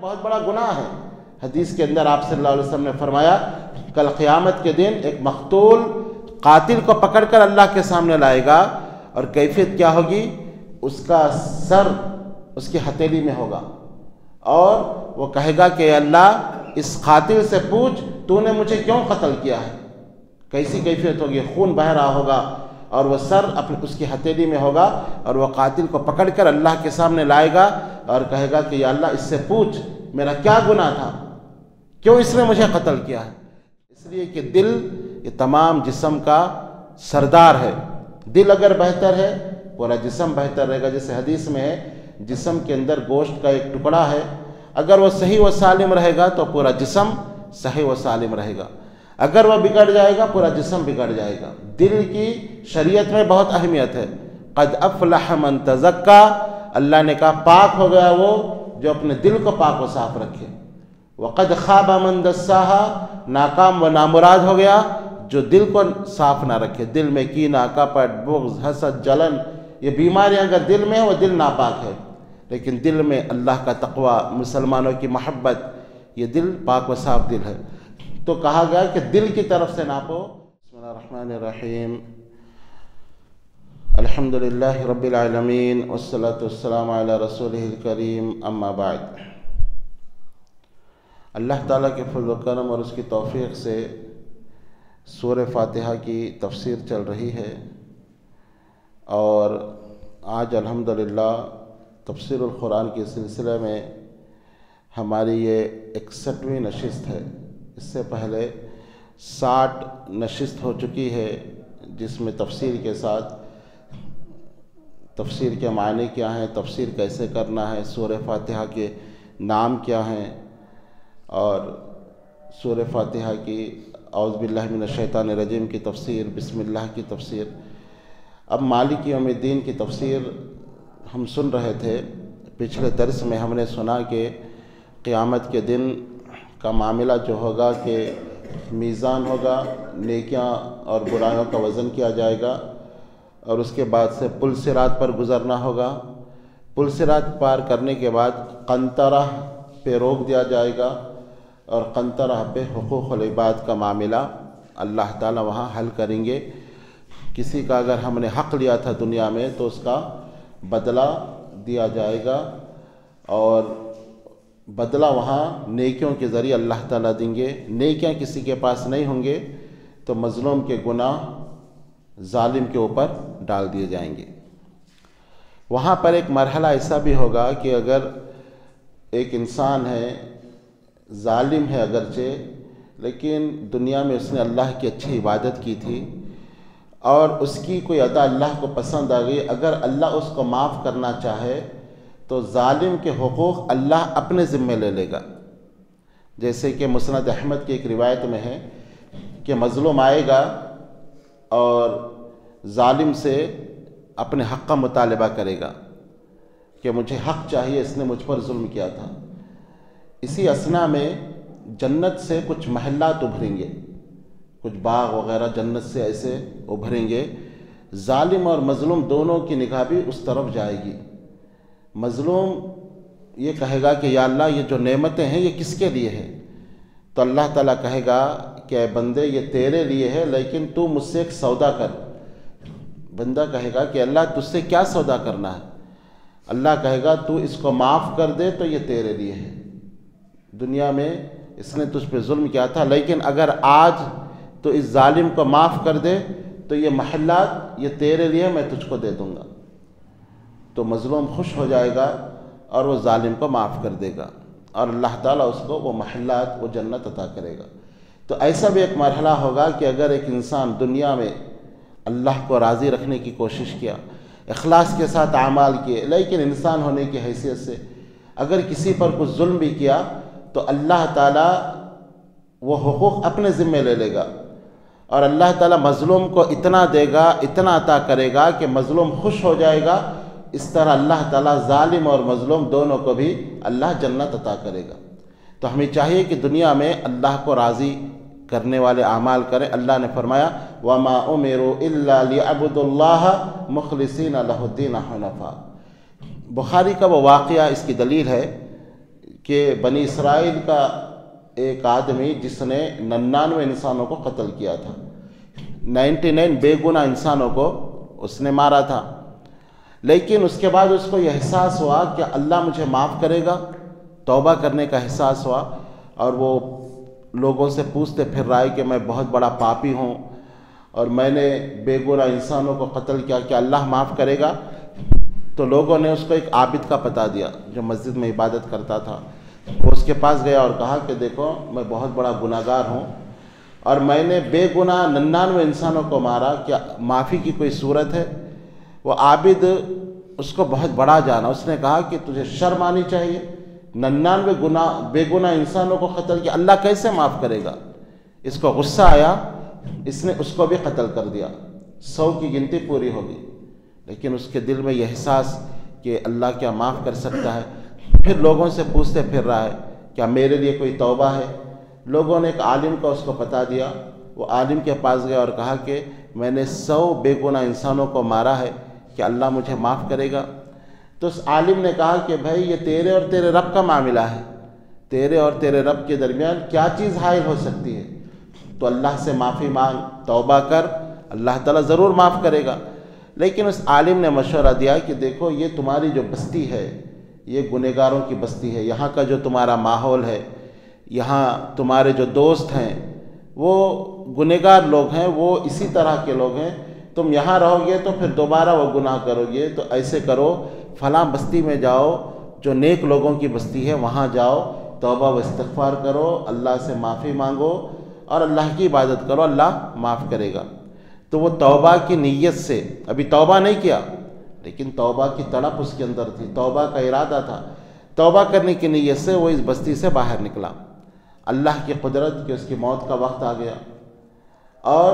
بہت بڑا گناہ ہے۔ حدیث کے اندر آپ صلی اللہ علیہ وسلم نے فرمایا کل قیامت کے دن ایک مقتول قاتل کو پکڑ کر اللہ کے سامنے لائے گا، اور کیفیت کیا ہوگی؟ اس کا سر اس کی ہتھیلی میں ہوگا، اور وہ کہے گا کہ اللہ اس قاتل سے پوچھ تو نے مجھے کیوں قتل کیا ہے۔ کیسی کیفیت ہوگی؟ خون بہہ رہا ہوگا، اور وہ سر اس کی ہتھیلی میں ہوگا، اور وہ قاتل کو پکڑ کر اللہ کے سامنے لائے گا اور کہے گا کہ یا اللہ اس سے پوچھ میرا کیا گناہ تھا، کیوں اس نے مجھے قتل کیا ہے۔ اس لیے کہ دل یہ تمام جسم کا سردار ہے۔ دل اگر بہتر ہے پورا جسم بہتر رہے گا۔ جیسے حدیث میں ہے جسم کے اندر گوشت کا ایک ٹکڑا ہے، اگر وہ صحیح و سالم رہے گا تو پورا جسم صحیح و سالم رہے گا، اگر وہ بگڑ جائے گا پورا جسم بگڑ جائے گا۔ دل کی شریعت میں بہت اہمیت ہے۔ قد افلح من تزکا، اللہ نے کہا پاک ہو گیا وہ جو اپنے دل کو پاک و صاف رکھے۔ وقد خاب من دساہا، ناکام و نامراد ہو گیا جو دل کو صاف نہ رکھے۔ دل میں کینہ، کپٹ، بغض، حسد، جلن، یہ بیماریاں اگر دل میں ہے وہ دل ناپاک ہے، لیکن دل میں اللہ کا تقوی، مسلمانوں کی محبت، یہ دل پاک و صاف دل ہے۔ تو کہا گیا کہ دل کی طرف سے ناپو۔ بسم اللہ الرحمن الرحیم، الحمدللہ رب العالمین، والصلاة والسلام علی رسولہ الکریم، اما بعد۔ اللہ تعالیٰ کے فضل و کرم اور اس کی توفیق سے سورہ فاتحہ کی تفسیر چل رہی ہے، اور آج الحمدللہ تفسیر القرآن کے سلسلے میں ہماری یہ 61ویں نشست ہے۔ اس سے پہلے 60 نشست ہو چکی ہے، جس میں تفسیر کے ساتھ تفسیر کے معنی کیا ہیں، تفسیر کیسے کرنا ہے، سورہ فاتحہ کے نام کیا ہیں، اور سورہ فاتحہ کی اعوذ باللہ من الشیطان الرجیم کی تفسیر، بسم اللہ کی تفسیر۔ اب مالک یوم الدین کی تفسیر ہم سن رہے تھے۔ پچھلے درس میں ہم نے سنا کہ قیامت کے دن کا معاملہ جو ہوگا کہ میزان ہوگا، نیکیاں اور برائیوں کا وزن کیا جائے گا، اور اس کے بعد سے پل صراط پر گزرنا ہوگا۔ پل صراط پار کرنے کے بعد قنطرہ پہ روک دیا جائے گا، اور قنطرہ پہ حقوق العباد کا معاملہ اللہ تعالیٰ وہاں حل کریں گے۔ کسی کا اگر ہم نے حق لیا تھا دنیا میں تو اس کا بدلہ دیا جائے گا، اور بدلہ وہاں نیکیوں کے ذریعے اللہ تعالیٰ دیں گے۔ نیکیاں کسی کے پاس نہیں ہوں گے تو مظلوم کے گناہ ظالم کے اوپر ڈال دیے جائیں گے۔ وہاں پر ایک مرحلہ ایسا بھی ہوگا کہ اگر ایک انسان ہے، ظالم ہے اگرچہ، لیکن دنیا میں اس نے اللہ کی اچھی عبادت کی تھی، اور اس کی کوئی ادا اللہ کو پسند آ گئی، اگر اللہ اس کو معاف کرنا چاہے تو ظالم کے حقوق اللہ اپنے ذمے لے لے گا۔ جیسے کہ مسند احمد کی ایک روایت میں ہے کہ مظلوم آئے گا اور ظالم سے اپنے حق کا مطالبہ کرے گا کہ مجھے حق چاہیے، اس نے مجھ پر ظلم کیا تھا۔ اسی اثنا میں جنت سے کچھ محلات ابھریں گے، کچھ باغ وغیرہ جنت سے ایسے ابھریں گے۔ ظالم اور مظلوم دونوں کی نگاہ بھی اس طرف جائے گی۔ مظلوم یہ کہے گا کہ یا اللہ یہ جو نعمتیں ہیں یہ کس کے لیے ہیں؟ تو اللہ تعالیٰ کہے گا کہ اے بندے یہ تیرے لیے ہے، لیکن تو مجھ سے ایک سودا کر۔ بندہ کہے گا کہ اللہ تجھ سے کیا سودا کرنا ہے؟ اللہ کہے گا تو اس کو معاف کر دے تو یہ تیرے لیے ہے۔ دنیا میں اس نے تجھ پہ ظلم کیا تھا، لیکن اگر آج تو اس ظالم کو معاف کر دے تو یہ محلات یہ تیرے لیے میں تجھ کو دے دوں گا۔ تو مظلوم خوش ہو جائے گا اور وہ ظالم کو معاف کر دے گا، اور اللہ تعالیٰ اس کو وہ محلات وہ جنت عطا کرے گا۔ تو ایسا بھی ایک مرحلہ ہوگا کہ اگر ایک انسان دنیا میں اللہ کو راضی رکھنے کی کوشش کیا، اخلاص کے ساتھ اعمال کیے، لیکن انسان ہونے کی حیثیت سے اگر کسی پر کچھ ظلم بھی کیا تو اللہ تعالیٰ وہ حقوق اپنے ذمے لے لے گا، اور اللہ تعالیٰ مظلوم کو اتنا دے گا، اتنا عطا کرے گا کہ مظلوم خوش ہو جائے گا۔ اس طرح اللہ تعالیٰ ظالم اور مظلوم دونوں کو بھی اللہ جنت عطا کرے گا۔ تو ہمیں چاہیے کہ دنیا میں اللہ کو راضی کرنے والے اعمال کریں۔ اللہ نے فرمایا وَمَا أُمِرُوا إِلَّا لِيَعْبُدُوا اللَّهَ مُخْلِصِينَ لَهُ الدِّينَ حُنَفَاءَ۔ بخاری کا وہ واقعہ اس کی دلیل ہے کہ بنی اسرائیل کا ایک آدمی جس نے 99 انسانوں کو قتل کیا تھا، 99 بے گناہ انسانوں کو اس نے مارا تھا، لیکن اس کے بعد اس کو یہ احساس ہوا کہ اللہ مجھے معاف کرے گا، توبہ کرنے کا احساس ہوا، اور وہ لوگوں سے پوچھتے پھر رہا ہے کہ میں بہت بڑا پاپی ہوں اور میں نے بے گناہ انسانوں کو قتل کیا، کہ اللہ معاف کرے گا؟ تو لوگوں نے اس کو ایک عابد کا پتہ دیا جو مسجد میں عبادت کرتا تھا۔ وہ اس کے پاس گیا اور کہا کہ دیکھو میں بہت بڑا گناہ گار ہوں اور میں نے بے گناہ 99 انسانوں کو مارا، کیا معافی کی کوئی صورت ہے؟ وہ عابد اس کو بہت بڑا جانا، اس نے کہا کہ تجھے شرم آنی چاہیے، 99 بے گناہ انسانوں کو قتل کیا، اللہ کیسے معاف کرے گا؟ اس کو غصہ آیا، اس نے اس کو بھی قتل کر دیا، 100 کی گنتی پوری ہوگی، لیکن اس کے دل میں یہ احساس کہ اللہ کیا معاف کر سکتا ہے؟ پھر لوگوں سے پوچھتے پھر رہا ہے کیا میرے لیے کوئی توبہ ہے؟ لوگوں نے ایک عالم کا اس کو بتا دیا، وہ عالم کے پاس گیا اور کہا کہ میں نے 100 بے گناہ انسانوں کو مارا ہے، کہ اللہ مجھے معاف کرے گا؟ تو اس عالم نے کہا کہ بھائی یہ تیرے اور تیرے رب کا معاملہ ہے، تیرے اور تیرے رب کے درمیان کیا چیز حائل ہو سکتی ہے؟ تو اللہ سے معافی مانگ، توبہ کر، اللہ تعالیٰ ضرور معاف کرے گا۔ لیکن اس عالم نے مشورہ دیا کہ دیکھو یہ تمہاری جو بستی ہے یہ گنہگاروں کی بستی ہے، یہاں کا جو تمہارا ماحول ہے، یہاں تمہارے جو دوست ہیں وہ گنہگار لوگ ہیں، وہ اسی طرح کے لوگ ہیں، تم یہاں رہو گے تو پھر دوبارہ وہ گناہ کرو گے، تو ایسے کرو فلاں بستی میں جاؤ جو نیک لوگوں کی بستی ہے، وہاں جاؤ، توبہ و استغفار کرو، اللہ سے معافی مانگو اور اللہ کی عبادت کرو، اللہ معاف کرے گا۔ تو وہ توبہ کی نیت سے، ابھی توبہ نہیں کیا لیکن توبہ کی تڑپ اس کے اندر تھی، توبہ کا ارادہ تھا، توبہ کرنے کی نیت سے وہ اس بستی سے باہر نکلا۔ اللہ کی قدرت کہ اس کی موت کا وقت آ گیا اور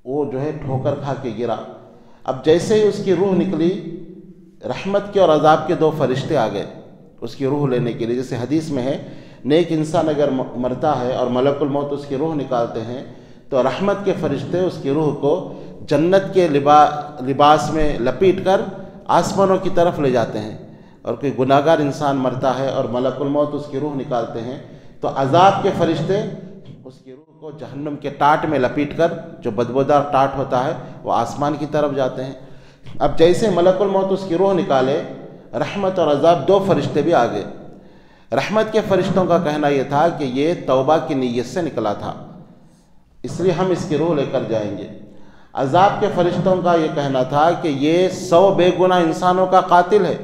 وہ جو ہے ٹھوکر کھا کے گرا۔ اب جیسے ہی اس کی روح نکلی، رحمت کے اور عذاب کے 2 فرشتے آ گئے اس کی روح لینے کے لیے۔ جیسے حدیث میں ہے نیک انسان اگر مرتا ہے اور ملک الموت اس کی روح نکالتے ہیں تو رحمت کے فرشتے اس کی روح کو جنت کے لباس میں لپیٹ کر آسمانوں کی طرف لے جاتے ہیں، اور کوئی گناہگار انسان مرتا ہے اور ملک الموت اس کی روح نکالتے ہیں تو عذاب کے فرشتے اس کی روح کو جہنم کے ٹاٹ میں لپیٹ کر، جو بدبودار ٹاٹ ہوتا ہے، وہ آسمان کی طرف جاتے ہیں۔ اب جیسے ملک الموت اس کی روح نکالے، رحمت اور عذاب 2 فرشتے بھی آ گئے۔ رحمت کے فرشتوں کا کہنا یہ تھا کہ یہ توبہ کی نیت سے نکلا تھا، اس لیے ہم اس کی روح لے کر جائیں گے۔ عذاب کے فرشتوں کا یہ کہنا تھا کہ یہ 100 بے گناہ انسانوں کا قاتل ہے،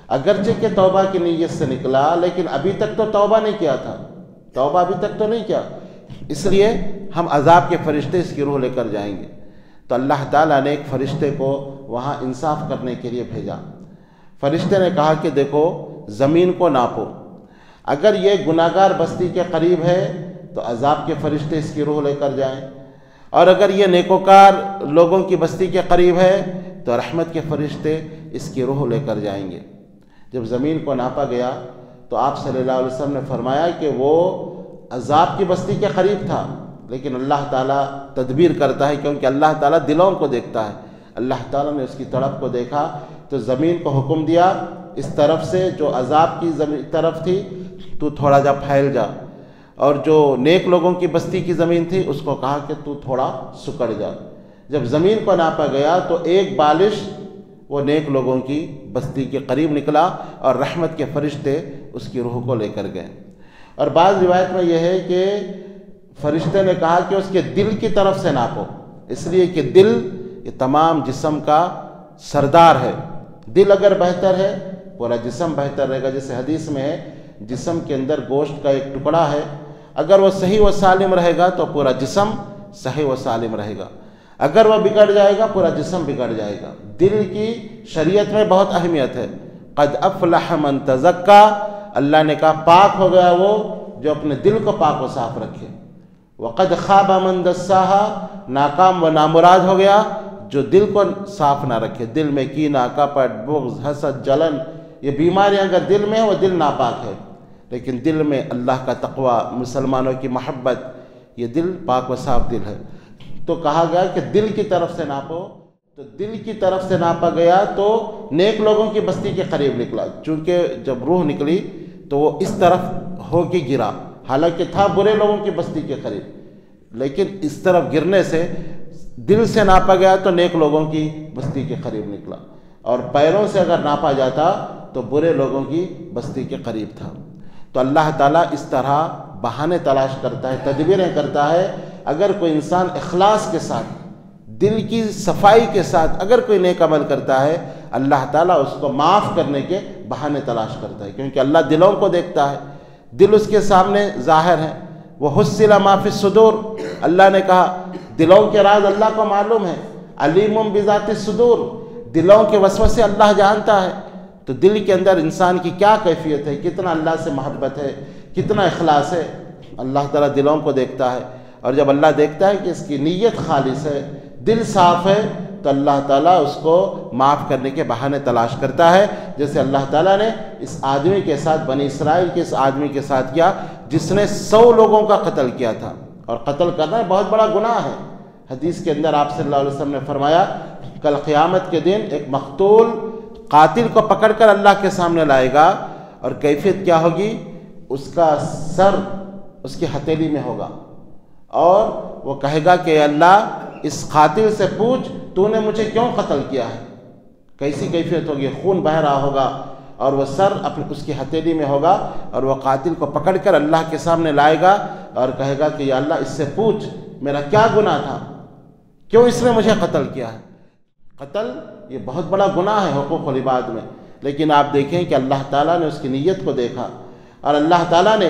اگرچہ کہ توبہ کی نیت سے نکلا لیکن ابھی تک تو توبہ نہیں کیا تھا، توبہ ابھی تک تو نہیں کیا، اس لیے ہم عذاب کے فرشتے اس کی روح لے کر جائیں گے۔ تو اللہ تعالیٰ نے ایک فرشتے کو وہاں انصاف کرنے کے لیے بھیجا۔ فرشتے نے کہا کہ دیکھو زمین کو ناپو، اگر یہ گناہگار بستی کے قریب ہے تو عذاب کے فرشتے اس کی روح لے کر جائیں، اور اگر یہ نیکوکار لوگوں کی بستی کے قریب ہے تو رحمت کے فرشتے اس کی روح لے کر جائیں گے۔ جب زمین کو ناپا گیا تو آپ صلی اللہ علیہ وسلم نے فرمایا کہ وہ عذاب کی بستی کے قریب تھا، لیکن اللہ تعالیٰ تدبیر کرتا ہے کیونکہ اللہ تعالیٰ دلوں کو دیکھتا ہے۔ اللہ تعالیٰ نے اس کی تڑپ کو دیکھا تو زمین کو حکم دیا اس طرف سے جو عذاب کی طرف تھی تو تھوڑا جا پھیل جا، اور جو نیک لوگوں کی بستی کی زمین تھی اس کو کہا کہ تو تھوڑا سکڑ جا۔ جب زمین کو ناپا گیا تو 1 بالش وہ نیک لوگوں کی بستی کے قریب نکلا اور رحمت کے فرشتے اس کی روح کو لے کر گئے۔ اور بعض روایت میں یہ ہے کہ فرشتے نے کہا کہ اس کے دل کی طرف سے ناپو، اس لیے کہ دل یہ تمام جسم کا سردار ہے، دل اگر بہتر ہے پورا جسم بہتر رہے گا۔ جیسے حدیث میں ہے جسم کے اندر گوشت کا ایک ٹکڑا ہے، اگر وہ صحیح و سالم رہے گا تو پورا جسم صحیح و سالم رہے گا، اگر وہ بگڑ جائے گا پورا جسم بگڑ جائے گا۔ دل کی شریعت میں بہت اہمیت ہے۔ قد افلح من تزکا، اللہ نے کہا پاک ہو گیا وہ جو اپنے دل کو پاک و صاف رکھے۔ وقد خاب من دساہا، ناکام و نامراد ہو گیا جو دل کو صاف نہ رکھے۔ دل میں کینہ، کپٹ، بغض، حسد، جلن، یہ بیماریاں اگر دل میں ہے وہ دل ناپاک ہے، لیکن دل میں اللہ کا تقوی، مسلمانوں کی محبت، یہ دل پاک و صاف دل ہے۔ تو کہا گیا کہ دل کی طرف سے ناپو، تو دل کی طرف سے ناپا گیا تو نیک لوگوں کی بستی کے قریب نکلا، چونکہ جب روح نکلی تو وہ اس طرف ہو کے گرا، حالانکہ تھا برے لوگوں کی بستی کے قریب، لیکن اس طرف گرنے سے دل سے ناپا گیا تو نیک لوگوں کی بستی کے قریب نکلا، اور پیروں سے اگر ناپا جاتا تو برے لوگوں کی بستی کے قریب تھا۔ تو اللہ تعالیٰ اس طرح بہانے تلاش کرتا ہے، تدبیریں کرتا ہے۔ اگر کوئی انسان اخلاص کے ساتھ، دل کی صفائی کے ساتھ اگر کوئی نیک عمل کرتا ہے، اللہ تعالیٰ اس کو معاف کرنے کے بہانے تلاش کرتا ہے، کیونکہ اللہ دلوں کو دیکھتا ہے، دل اس کے سامنے ظاہر ہے۔ وہ حُصِّلَ مَا فِی الصُّدُورِ، اللہ نے کہا دلوں کے راز اللہ کو معلوم ہے، علیم بذات الصدور، دلوں کے وسوسے اللہ جانتا ہے۔ تو دل کے اندر انسان کی کیا کیفیت ہے، کتنا اللہ سے محبت ہے، کتنا اخلاص ہے، اللہ تعالیٰ دلوں کو دیکھتا ہے۔ اور جب اللہ دیکھتا ہے کہ اس کی نیت خالص ہے، دل صاف ہے، تو اللہ تعالیٰ اس کو معاف کرنے کے بہانے تلاش کرتا ہے، جیسے اللہ تعالیٰ نے اس آدمی کے ساتھ، بنی اسرائیل کے اس آدمی کے ساتھ کیا جس نے 100 لوگوں کا قتل کیا تھا۔ اور قتل کرنا بہت بڑا گناہ ہے۔ حدیث کے اندر آپ صلی اللہ علیہ وسلم نے فرمایا کل قیامت کے دن ایک مقتول قاتل کو پکڑ کر اللہ کے سامنے لائے گا، اور کیفیت کیا ہوگی، اس کا سر اس کی ہتھیلی میں ہوگا، اور وہ کہے گا کہ اللہ اس قاتل سے پوچھ تو نے مجھے کیوں قتل کیا ہے۔ کیسی کیفیت ہوگی، خون بہہ رہا ہوگا، اور وہ سر اس کی ہتھیلی میں ہوگا، اور وہ قاتل کو پکڑ کر اللہ کے سامنے لائے گا اور کہے گا کہ یا اللہ اس سے پوچھ میرا کیا گناہ تھا، کیوں اس نے مجھے قتل کیا ہے۔ قتل یہ بہت بڑا گناہ ہے حقوق العباد میں، لیکن آپ دیکھیں کہ اللہ تعالیٰ نے اس کی نیت کو دیکھا، اور اللہ تعالیٰ نے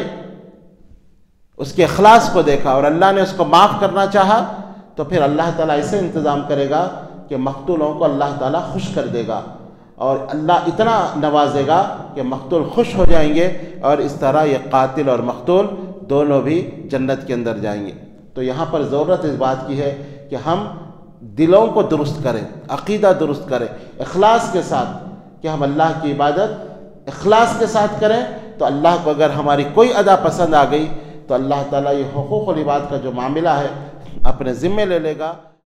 اس کے اخلاص کو دیکھا، اور اللہ نے اس کو معاف کرنا چاہا، تو پھر اللہ تعالیٰ ایسے انتظام کرے گا کہ مقتولوں کو اللہ تعالیٰ خوش کر دے گا، اور اللہ اتنا نوازے گا کہ مقتول خوش ہو جائیں گے، اور اس طرح یہ قاتل اور مقتول دونوں بھی جنت کے اندر جائیں گے۔ تو یہاں پر ضرورت اس بات کی ہے کہ ہم دلوں کو درست کریں، عقیدہ درست کریں، اخلاص کے ساتھ، کہ ہم اللہ کی عبادت اخلاص کے ساتھ کریں، تو اللہ کو اگر ہماری کوئی ادا پسند آ گئی تو اللہ تعالیٰ یہ حقوق العباد کا جو معاملہ ہے اپنے ذمے لے لے گا۔